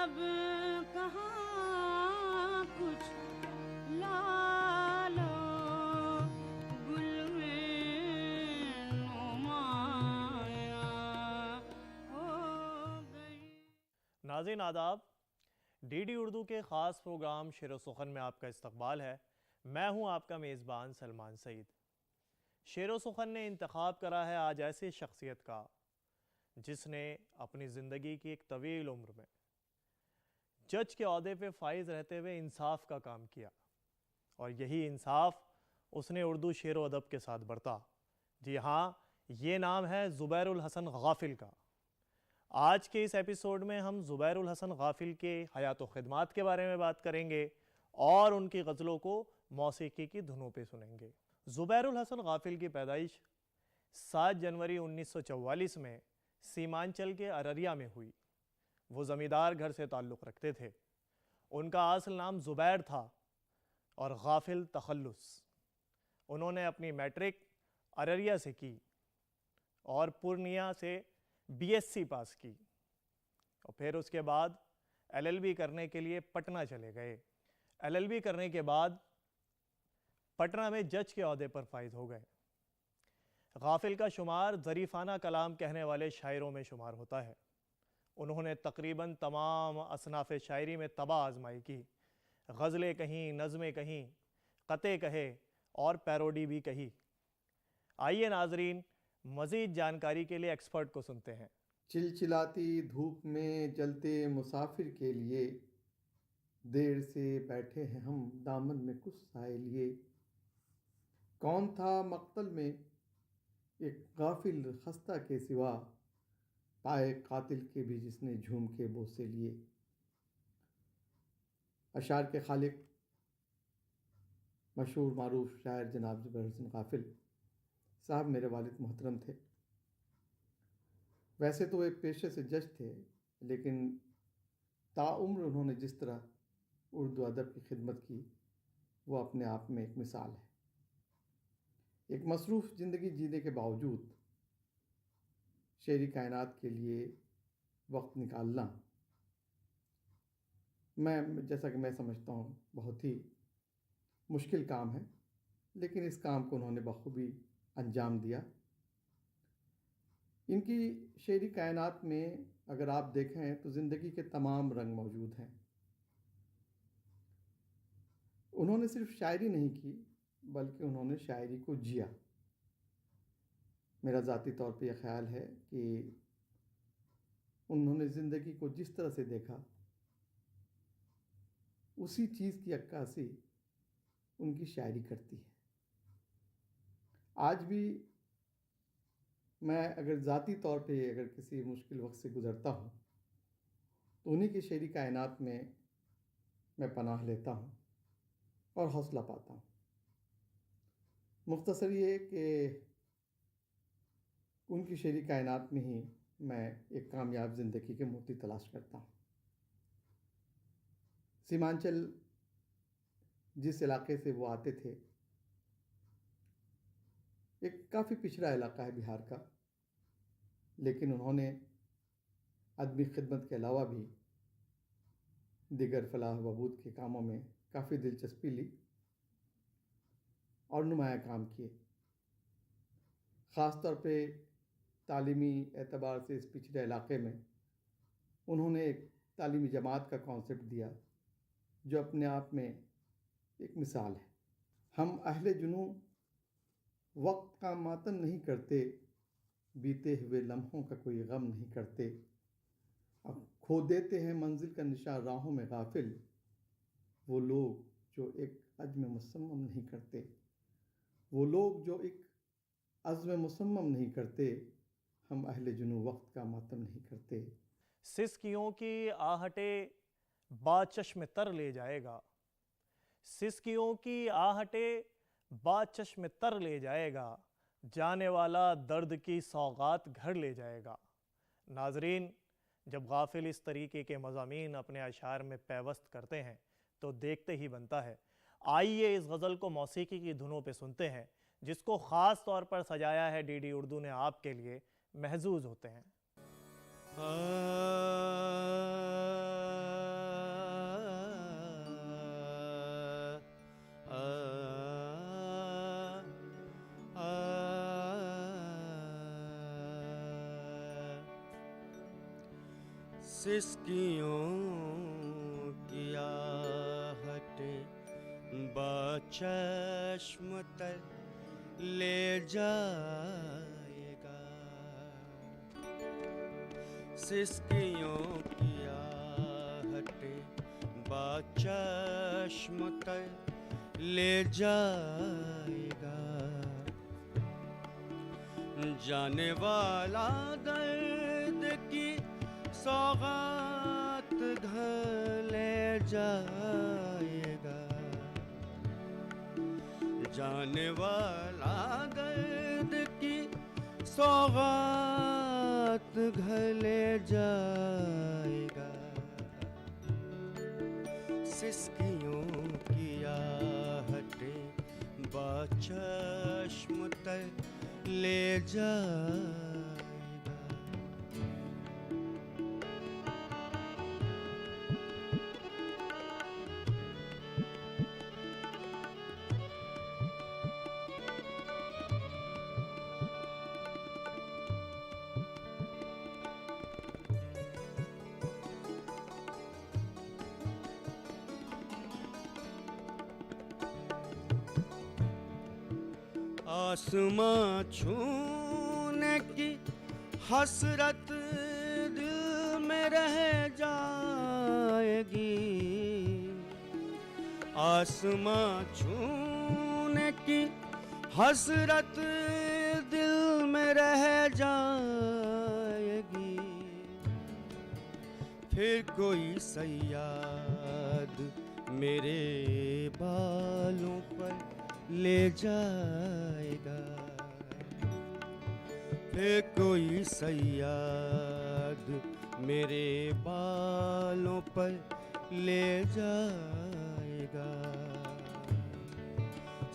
अब कहाँ कुछ लालो गुल में नुमाया हो गई। नाज़रीन आदाब, डीडी उर्दू के ख़ास प्रोग्राम शेर सुखन में आपका इस्तकबाल है। मैं हूं आपका मेज़बान सलमान सईद। शेर सुखन ने इंतखाब करा है आज ऐसी शख्सियत का जिसने अपनी ज़िंदगी की एक तवील उम्र में जज के ओहदे पे फाइज रहते हुए इंसाफ का काम किया, और यही इंसाफ उसने उर्दू शेर व अदब के साथ बरता। जी हाँ, ये नाम है ज़ुबैरुल हसन गाफिल का। आज के इस एपिसोड में हम ज़ुबैरुल हसन गाफिल के हयात व खिदमात के बारे में बात करेंगे और उनकी गज़लों को मौसीकी की धुनों पे सुनेंगे। ज़ुबैरुल हसन गाफिल की पैदाइश 7 जनवरी 1944 में सीमांचल के अररिया में हुई। वो ज़मींदार घर से ताल्लुक़ रखते थे। उनका असल नाम ज़ुबैर था और गाफिल तखल्लुस। उन्होंने अपनी मैट्रिक अररिया से की और पूर्णिया से बीएससी पास की, और फिर उसके बाद एलएलबी करने के लिए पटना चले गए। एलएलबी करने के बाद पटना में जज के ओहदे पर फाइज हो गए। गाफिल का शुमार ज़रीफ़ाना कलाम कहने वाले शायरों में शुमार होता है। उन्होंने तकरीबन तमाम असनाफ़ शायरी में तबाह आजमाई की। गज़लें कहीं, नज़में कहीं, क़ते कहे और पैरोडी भी कही। आइए नाजरीन, मज़ीद जानकारी के लिए एक्सपर्ट को सुनते हैं। चिलचिलाती धूप में जलते मुसाफिर के लिए देर से बैठे हैं हम दामन में कुछ साए लिए। कौन था मक्तल में एक गाफिल खस्ता के सिवा, पाए कातिल के भी जिसने झूम के बोसे लिए। अशार के खालिक मशहूर मारूफ शायर जनाब ज़ुबैर हसन गाफिल साहब मेरे वालिद मोहतरम थे। वैसे तो एक पेशे से जज थे, लेकिन ताउम्र उन्होंने जिस तरह उर्दू अदब की खिदमत की वो अपने आप में एक मिसाल है। एक मसरूफ़ ज़िंदगी जीने के बावजूद शेरी कायनात के लिए वक्त निकालना, जैसा कि मैं समझता हूँ, बहुत ही मुश्किल काम है, लेकिन इस काम को उन्होंने बखूबी अंजाम दिया। इनकी शेरी कायनात में अगर आप देखें तो ज़िंदगी के तमाम रंग मौजूद हैं। उन्होंने सिर्फ शायरी नहीं की, बल्कि उन्होंने शायरी को जिया। मेरा ज़ाती तौर पे यह ख्याल है कि उन्होंने ज़िंदगी को जिस तरह से देखा, उसी चीज़ की अक्कासी उनकी शायरी करती है। आज भी मैं अगर ज़ाती तौर पे अगर किसी मुश्किल वक्त से गुज़रता हूँ तो उन्हीं की शेरी कायनात में मैं पनाह लेता हूँ और हौसला पाता हूँ। मुख्तसर ये कि उनकी शेरी कायनात में ही मैं एक कामयाब ज़िंदगी के मोती तलाश करता हूँ। सीमांचल जिस इलाके से वो आते थे, एक काफ़ी पिछड़ा इलाका है बिहार का, लेकिन उन्होंने अदबी खिदमत के अलावा भी दिगर फलाह बहबूद के कामों में काफ़ी दिलचस्पी ली और नुमाया काम किए। ख़ास तौर पे तालीमी एतबार से इस पिछड़े इलाके में उन्होंने एक तालीमी जमात का कॉन्सेप्ट दिया जो अपने आप में एक मिसाल है। हम अहले जुनू वक्त का मातम नहीं करते, बीते हुए लम्हों का कोई गम नहीं करते। अब खो देते हैं मंजिल का निशान राहों में गाफिल, वो लोग जो एक अज़्म मुसम्मम नहीं करते, वो लोग जो एक अज़्म मुसम्मम नहीं करते। हम अहले जुनू वक्त का मातम नहीं करते। सिसकियों की आहटे बाचश्म तर ले जाएगा, सिसकियों की आहटे बाचश्म तर ले जाएगा, जाने वाला दर्द की सौगात घर ले जाएगा। नाजरीन, जब गाफिल इस तरीके के मज़ामीन अपने अशार में पैवस्त करते हैं तो देखते ही बनता है। आइए इस गज़ल को मौसीकी की धुनों पे सुनते हैं, जिसको ख़ास तौर पर सजाया है डीडी उर्दू ने आपके लिए। महजूज होते हैं। सिसकियों की आहट बचश्म तर ले जाएगा। सिसकियों की आहट बचश्म तर ले जाएगा। जाने वाला दर्द की सौगात घर ले जाएगा। जाने वाला दर्द की सौगात घर ले जाएगा। सिसकियों की आहटें बचश्म तर ले जाएगा। आसमां छूने की हसरत दिल में रह जाएगी। आसमां छूने की हसरत दिल में रह जाएगी। फिर कोई सयाद मेरे बालों पर ले जाएगा। फिर कोई सयाद मेरे बालों पर ले जाएगा।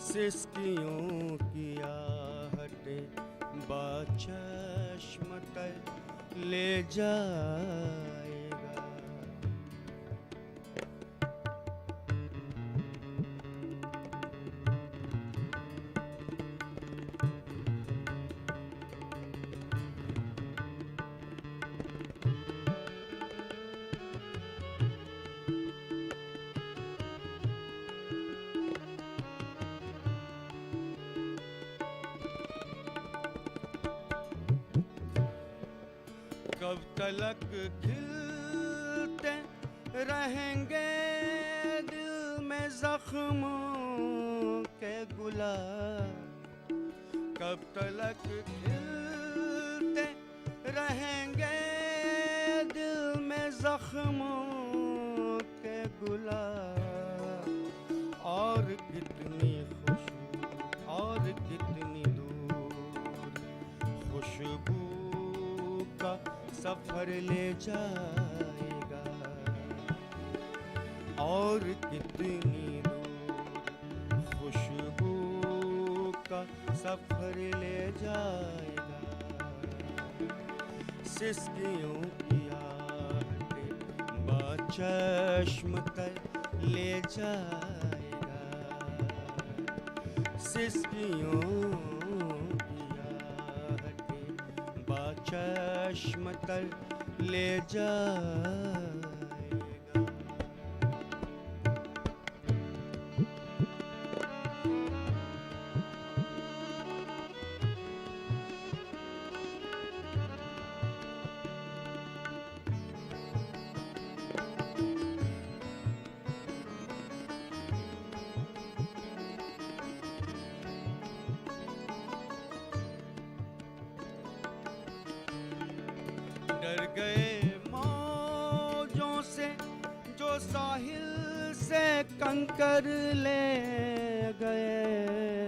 सिसकियों की आहटें बचश्म तर ले जाएगा। कब तलक खिलते रहेंगे दिल में जख्मों के गुलाब। कब तलक खिलते रहेंगे दिल में जख्मों के गुलाब। और कितनी खुशबू और कितनी दूर खुशबू का सफर ले जाएगा। और कितनी दूर खुशबू का सफर ले जाएगा। सिसकियों की आहटें बचश्म तर ले जाएगा। सिसकियों की आहटें बचश्म तर ले जाएगा। डर गए मौजों से जो साहिल से कंकर ले गए।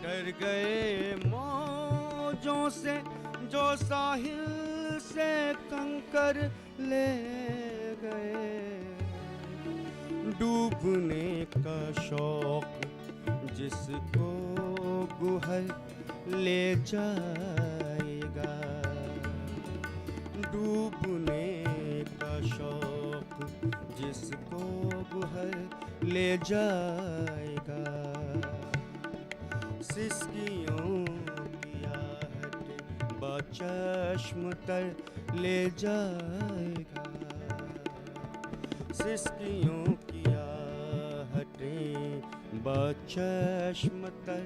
डर गए मौजों से जो साहिल से कंकर ले गए। डूबने का शौक जिसको गुहर ले जाएगा। डूबने का शौक जिसको गुहर ले जाएगा। सिसकियों की आहटें बचश्म तर ले जाएगा। सिसकियों की आहटें बचश्म तर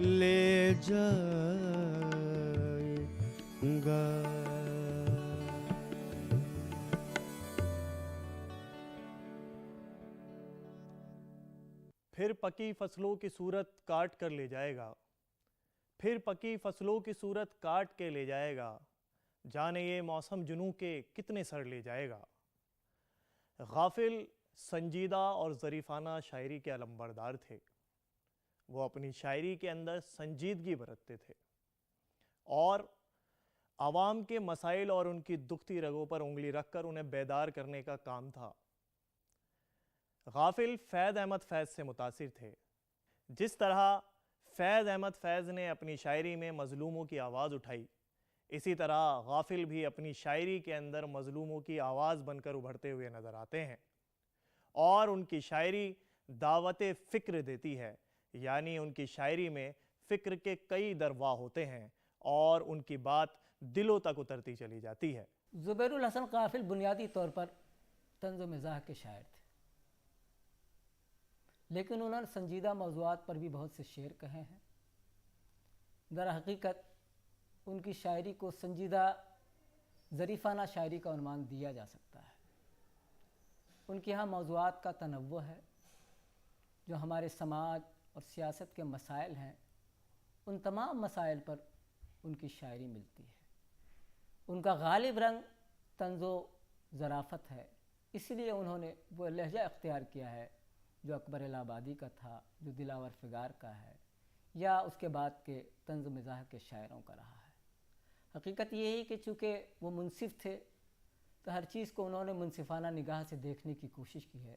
ले जाएगा। फिर पकी फसलों की सूरत काट कर ले जाएगा, फिर पकी फसलों की सूरत काट के ले जाएगा। जाने ये मौसम जुनू के कितने सर ले जाएगा। गाफिल संजीदा और ज़रीफ़ाना शायरी के अलंबरदार थे। वो अपनी शायरी के अंदर संजीदगी बरतते थे और आवाम के मसाइल और उनकी दुखती रगों पर उंगली रखकर उन्हें बेदार करने का काम था। गाफिल फैज़ अहमद फैज़ से मुतासिर थे। जिस तरह फैज़ अहमद फैज़ ने अपनी शायरी में मज़लूमों की आवाज़ उठाई, इसी तरह गाफिल भी अपनी शायरी के अंदर मज़लूमों की आवाज़ बनकर उभरते हुए नज़र आते हैं और उनकी शायरी दावत फ़िक्र देती है, यानी उनकी शायरी में फ़िक्र के कई दरवा होते हैं और उनकी बात दिलों तक उतरती चली जाती है। ज़ुबैरुल हसन गाफिल बुनियादी तौर पर तंज़ व मिज़ाह के शायर थे, लेकिन उन्होंने संजीदा मौज़ूआत पर भी बहुत से शेर कहे हैं। दर हकीकत उनकी शायरी को संजीदा ज़रीफ़ाना शायरी का उन्मान दिया जा सकता है। उनके यहाँ मौज़ूआत का तनव्वुर है। जो हमारे समाज और सियासत के मसाइल हैं, उन तमाम मसाइल पर उनकी शायरी मिलती है। उनका गालिब रंग तंज़ो ज़राफ़त है, इसलिए उन्होंने वो लहजा इख्तियार किया है जो अकबर इलाहाबादी का था, जो दिलावर फ़िगार का है, या उसके बाद के तंज़ मिज़ाह के शायरों का रहा है। हकीकत ये है कि चूँकि वो मुनसिफ़ थे तो हर चीज़ को उन्होंने मुनसिफ़ाना निगाह से देखने की कोशिश की है।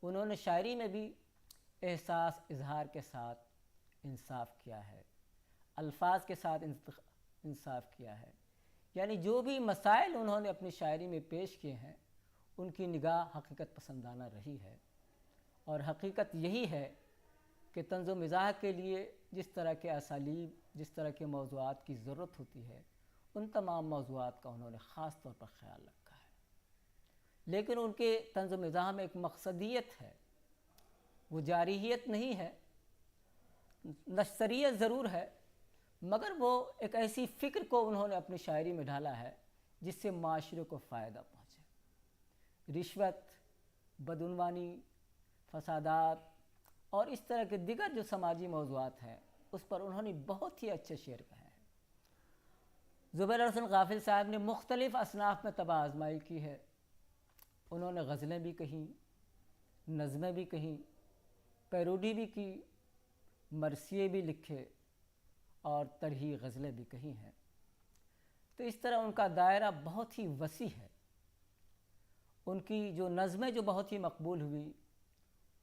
उन्होंने शायरी में भी एहसास इजहार के साथ इंसाफ किया है, अल्फाज के साथ इंसाफ किया है। यानी जो भी मसाइल उन्होंने अपनी शायरी में पेश किए हैं, उनकी निगाह हकीकत पसंदाना रही है। और हकीकत यही है कि तंज़ व मिज़ाह के लिए जिस तरह के असालीब, जिस तरह के मौज़ूआत की ज़रूरत होती है, उन तमाम मौज़ूआत का उन्होंने ख़ास तौर पर ख्याल रखा है। लेकिन उनके तंज़ व मिज़ाह में एक मकसदियत है, वो जारियत नहीं है, नश्सरियत ज़रूर है, मगर वो एक ऐसी फ़िक्र को उन्होंने अपनी शायरी में ढाला है जिससे माशरे को फ़ायदा पहुँचे। रिश्वत, बदउनवानी, फसादात और इस तरह के दिगर जो समाजी मौज़ूआत हैं, उस पर उन्होंने बहुत ही अच्छे शेर कहे हैं। ज़ुबैर हसन गाफिल साहब ने मुख्तलिफ़ असनाफ़ में तबाह आज़माई की है। उन्होंने गज़लें भी कहीं, नज़में भी कहीं, पैरोडी भी की, मरसिए भी लिखे और तरही गज़लें भी कही हैं। तो इस तरह उनका दायरा बहुत ही वसी है। उनकी जो नज़में जो बहुत ही मकबूल हुई,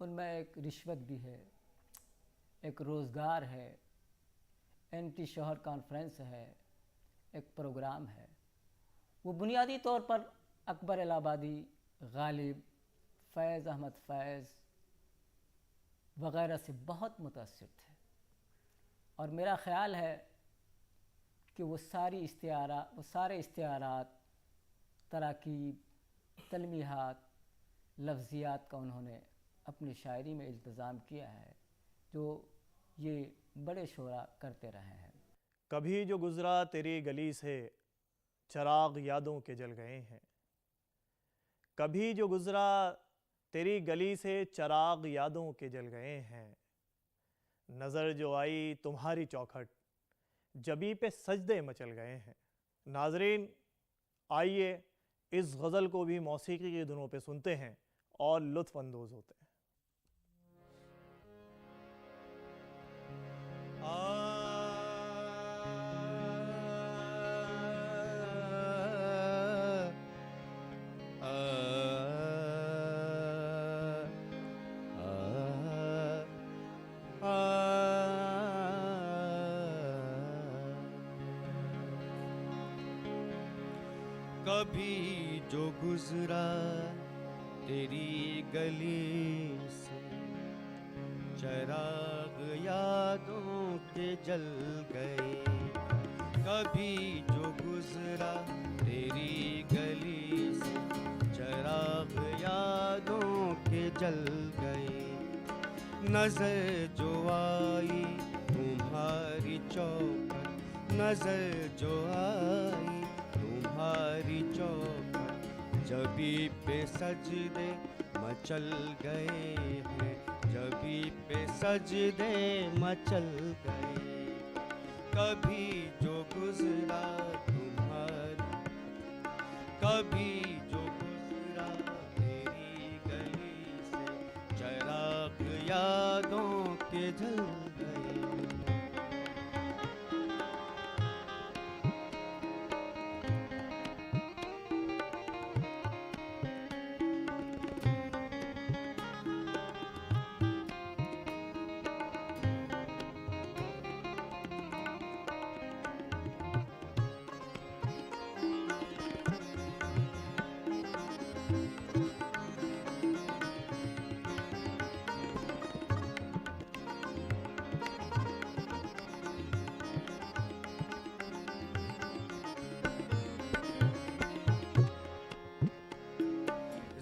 उनमें एक रिश्वत भी है, एक रोज़गार है, एंटी शोहर कॉन्फ्रेंस है, एक प्रोग्राम है। वो बुनियादी तौर पर अकबर इलाहाबादी, गालिब, फैज़ अहमद फैज़ वग़ैरह से बहुत मुतासिर थे। और मेरा ख़्याल है कि वो सारे इस्तिआरात, तराकीब, तलमीहात, लफ्ज़ियात का उन्होंने अपनी शायरी में इल्तिज़ाम किया है, जो ये बड़े शोरा करते रहे हैं। कभी जो गुज़रा तेरी गली से चिराग यादों के जल गए हैं, कभी जो गुज़रा तेरी गली से चिराग यादों के जल गए हैं। नज़र जो आई तुम्हारी चौखट, जबी पे सजदे मचल गए हैं। नाज़रीन, आइए इस गज़ल को भी मौसीकी की धुनों पे सुनते हैं और लुत्फ़ अंदोज़ होते हैं। कभी जो गुजरा तेरी गली से चिराग यादों के जल गए, कभी जो गुजरा तेरी गली से, चराग यादों के जल गए। नजर जो आई तुम्हारी चौखट, नजर जो आई तुम्हारी चौखट, जबी पे सजदे मचल गए हैं, जबी पे सजदे मचल गए। कभी जो गुजरा तुम्हारी, कभी जो गुजरा तेरी गली से, चराग यादों के जल गए।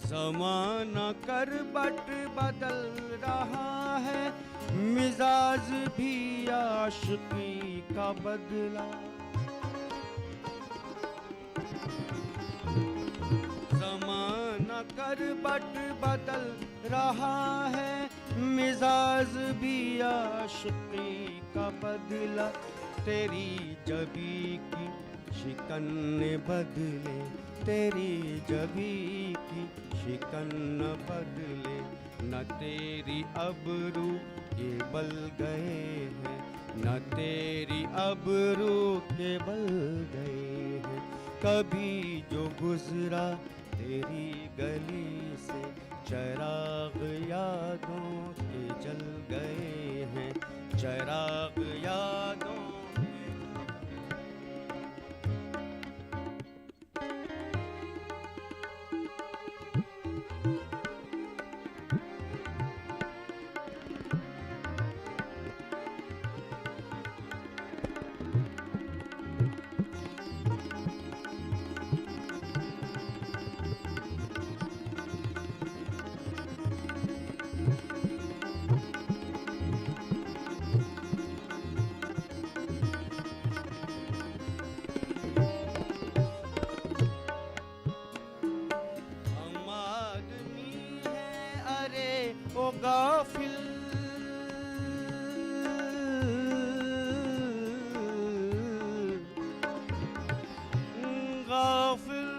ज़माना करवट बदल रहा है, मिजाज भी आशिकी का बदला। ज़माना करवट बदल रहा है, मिजाज भी आशिकी का बदला। तेरी जबी की शिकन ने बदले, तेरी जबी की शिकन न बदले। न तेरी अबरू के बल गए हैं, न तेरी अबरू के बल गए हैं। कभी जो गुजरा तेरी गली से, चराग यादों के जल गए हैं, चराग यादों ओ गाफिल, गाफिल,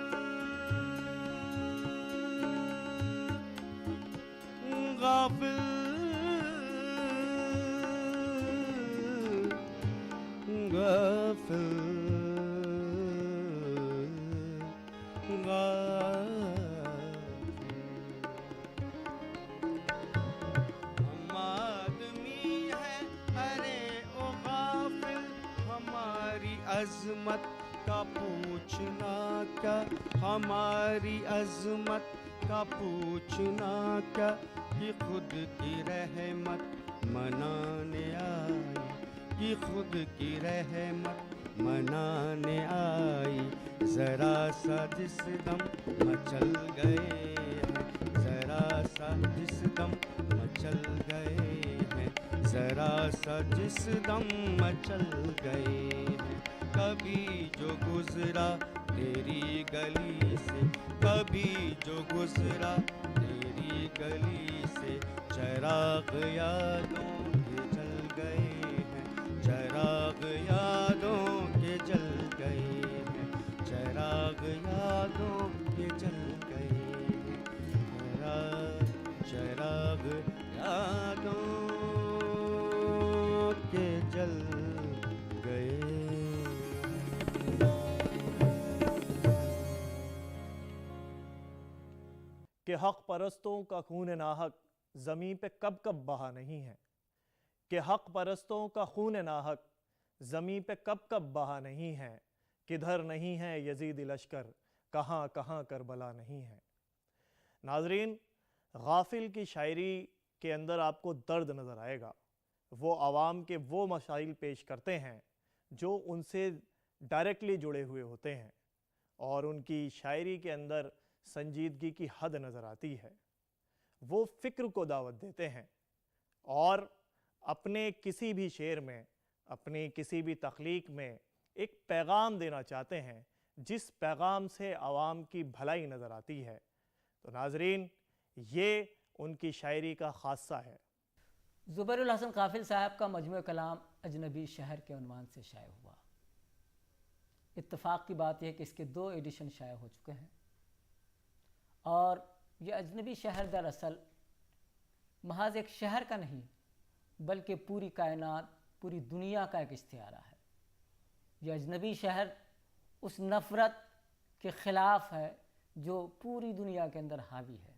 गाफिल, गाफिल, अज़मत का पूछना क्या, हमारी अज़मत का पूछना क्या, कि खुद की रहमत मनाने आई, कि खुद की रहमत मनाने आई। ज़रा सा जिस दम मचल गए हैं, ज़रा सा जिस दम मचल गए हैं, ज़रा सा जिस दम मचल गए हैं। कभी जो गुजरा तेरी गली से, कभी जो गुजरा तेरी गली से, चराग यादों के जल गए हैं, चराग यादों के जल गए हैं, चराग यादों के जल गए हैं, चराग यादों के जल गए। कि हक परस्तों का खून नाहक ज़मीं पे कब कब बहा नहीं है, कि हक परस्तों का खून नाहक ज़मीं पे कब कब बहा नहीं है, किधर नहीं है यजीद लश्कर, कहाँ कहाँ करबला नहीं है। नाजरीन, गाफिल की शायरी के अंदर आपको दर्द नज़र आएगा। वो आवाम के वो मसाइल पेश करते हैं जो उनसे डायरेक्टली जुड़े हुए होते हैं और उनकी शायरी के अंदर संजीदगी की हद नज़र आती है। वो फ़िक्र को दावत देते हैं और अपने किसी भी शेर में, अपनी किसी भी तख्लीक में एक पैगाम देना चाहते हैं जिस पैगाम से आवाम की भलाई नज़र आती है। तो नाजरीन, ये उनकी शायरी का खासा है। ज़ुबैरुल हसन काफिल साहब का मजमू कलाम अजनबी शहर के उन्वान से शाये हुआ। इत्तफ़ाक़ की बात यह कि इसके 2 एडिशन शाये हो चुके हैं और ये अजनबी शहर दरअसल महज एक शहर का नहीं बल्कि पूरी कायनात, पूरी दुनिया का एक इस्तिआरा है। यह अजनबी शहर उस नफ़रत के ख़िलाफ़ है जो पूरी दुनिया के अंदर हावी है।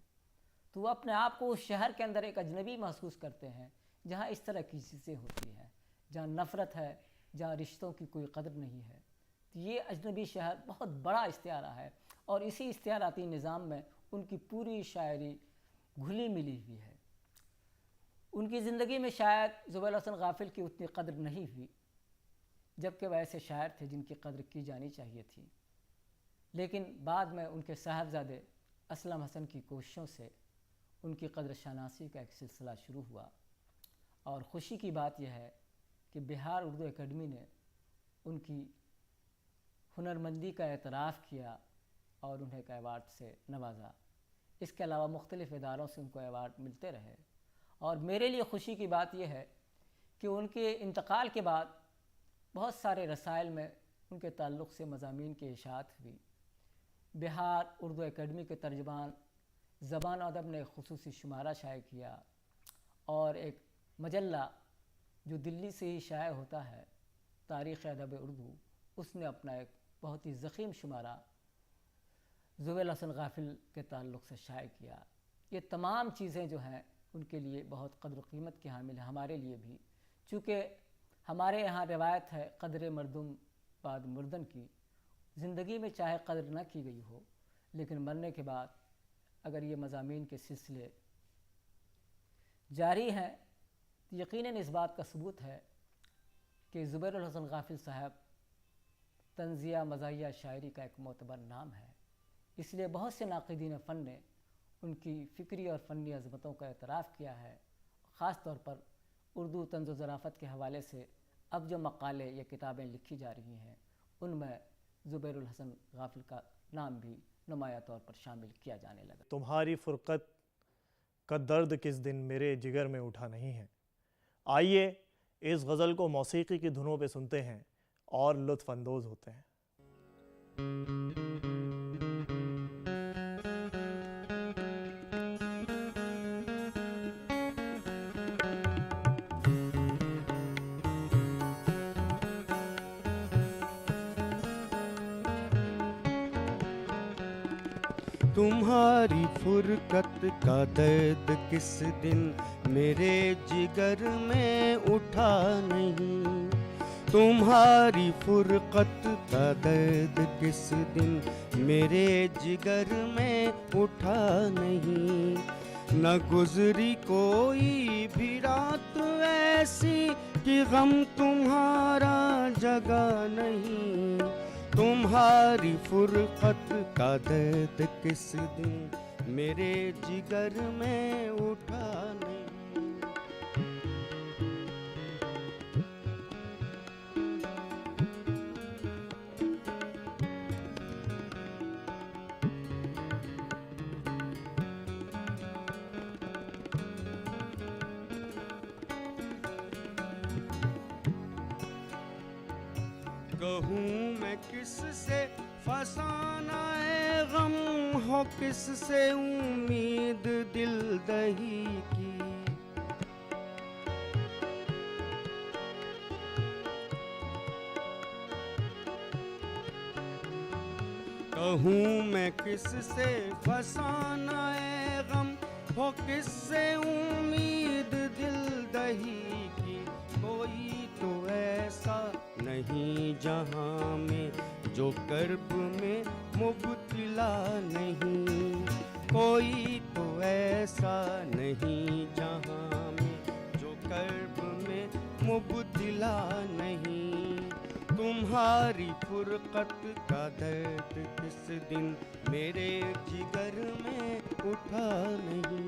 तो वो अपने आप को उस शहर के अंदर एक अजनबी महसूस करते हैं जहाँ इस तरह की चीज़ें होती हैं, जहाँ नफ़रत है, जहाँ रिश्तों की कोई कदर नहीं है। तो ये अजनबी शहर बहुत बड़ा इस्तिआरा है और इसी इस्तिआराती निज़ाम में उनकी पूरी शायरी घुली मिली हुई है। उनकी ज़िंदगी में शायद ज़ुबैर हसन गाफिल की उतनी कदर नहीं हुई, जबकि वह ऐसे शायर थे जिनकी कदर की जानी चाहिए थी। लेकिन बाद में उनके साहबजादे असलम हसन की कोशिशों से उनकी कदर शनासी का एक सिलसिला शुरू हुआ और ख़ुशी की बात यह है कि बिहार उर्दू एकेडमी ने उनकी हुनरमंदी का एतराफ़ किया और उन्हें एक अवार्ड से नवाजा। इसके अलावा मुख्तलिफ़ इदारों से उनको अवार्ड मिलते रहे और मेरे लिए ख़ुशी की बात यह है कि उनके इंतकाल के बाद बहुत सारे रसायल में उनके ताल्लुक़ से मज़ामीन की इशाअत हुई। बिहार उर्दू एकेडमी के तर्जमान ज़बान अदब ने ख़ुसूसी शुमारा शाये किया और एक मजल्ला जो दिल्ली से ही शाये होता है, तारीख़ अदब उर्दू, उसने अपना एक बहुत ही ज़ख़ीम शुमारा ज़ुबैर हसन गाफिल के ताल्लुक़ से शाये किया। ये तमाम चीज़ें जो हैं उनके लिए बहुत कद्र कीमत की हामिल है, हमारे लिए भी, चूँकि हमारे यहाँ रिवायत है क़द्र मरदुम बाद मुर्दन की। ज़िंदगी में चाहे कदर न की गई हो, लेकिन मरने के बाद अगर ये मज़ामीन के सिलसिले जारी हैं तो यकीनन इस बात का सबूत है कि ज़ुबैर हसन गाफिल साहब तंज़िया मज़ाहिया शायरी का एक मोतबर नाम है। इसलिए बहुत से नाक़िदीन फ़न ने उनकी फ़िक्री और फ़नी अज़मतों का एतराफ़ किया है। ख़ास तौर पर उर्दू तंज़ व ज़राफ़त के हवाले से अब जो मक़ाले या किताबें लिखी जा रही हैं उनमें ज़ुबैरुल हसन गाफिल का नाम भी नुमाया तौर पर शामिल किया जाने लगा। तुम्हारी फ़ुरक़त का दर्द किस दिन मेरे जिगर में उठा नहीं है। आइए इस गज़ल को मौसीक़ी की धुनों पे सुनते हैं और लुत्फ़ अंदोज़ होते हैं। तुम्हारी फुरकत का दर्द किस दिन मेरे जिगर में उठा नहीं। तुम्हारी फुरकत का दर्द किस दिन मेरे जिगर में उठा नहीं। न गुजरी कोई भी रात ऐसी कि गम तुम्हारा जगा नहीं। तुम्हारी फुरकत का दर्द किस दिन मेरे जिगर में उठा नहीं। कहूँ मैं किससे फसाना है गम, हो किससे उम्मीद दिल दही की। कहूँ मैं किससे फसाना है गम, हो किससे उम्मीद दिल दही की। कोई तो ऐसा नहीं जहाँ में जो कर्ब में मुब्तला नहीं। कोई तो ऐसा नहीं जहाँ में जो कर्ब में मुब्तला नहीं। तुम्हारी फुरकत का दर्द किस दिन मेरे जिगर में उठा नहीं।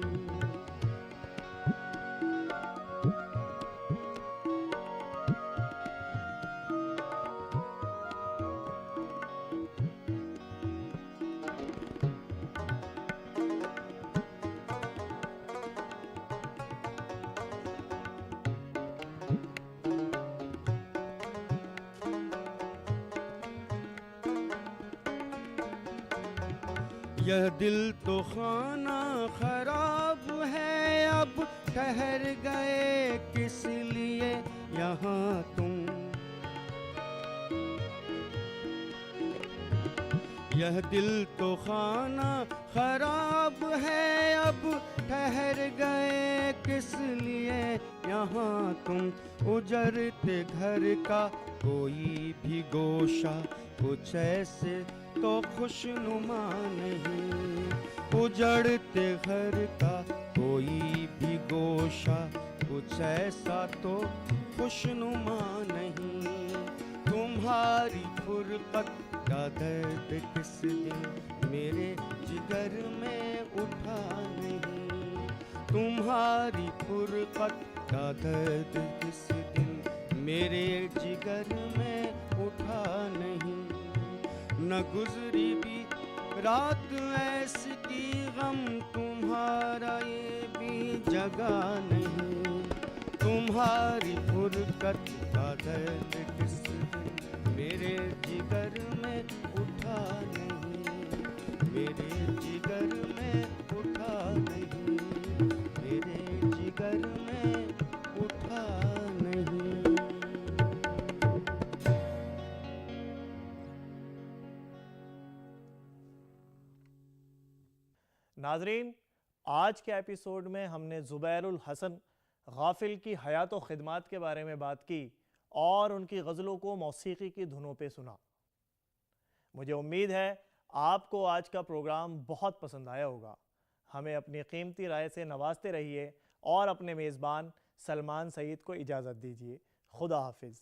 यह दिल तो खाना खराब है, अब ठहर गए किस लिए यहाँ तुम। यह दिल तो खाना खराब है, अब ठहर गए किस लिए यहाँ तुम। उजरते घर का कोई भी गोशा कुछ ऐसे तो खुशनुमा नहीं। उजड़ते घर का कोई भी गोशा कुछ ऐसा तो खुशनुमा नहीं। तुम्हारी फुरकत का दर्द किस दिन मेरे जिगर में उठा नहीं। तुम्हारी फुरकत का दर्द किस दिन मेरे जिगर में उठा नहीं। न गुजरी भी रात ऐसी की गम तुम्हारा ये भी जगा नहीं। तुम्हारी फुरकत का दर्द किस दिन मेरे जिगर में उठा नहीं। मेरे जिगर में उठा नहीं। मेरे जिगर में उठा नहीं। नाजरीन, आज के एपिसोड में हमने ज़ुबैरुल हसन गाफिल की हयात व खिदमात के बारे में बात की और उनकी गज़लों को मौसीकी की धुनों पे सुना। मुझे उम्मीद है आपको आज का प्रोग्राम बहुत पसंद आया होगा। हमें अपनी कीमती राय से नवाजते रहिए और अपने मेज़बान सलमान सईद को इजाज़त दीजिए। खुदा हाफिज़।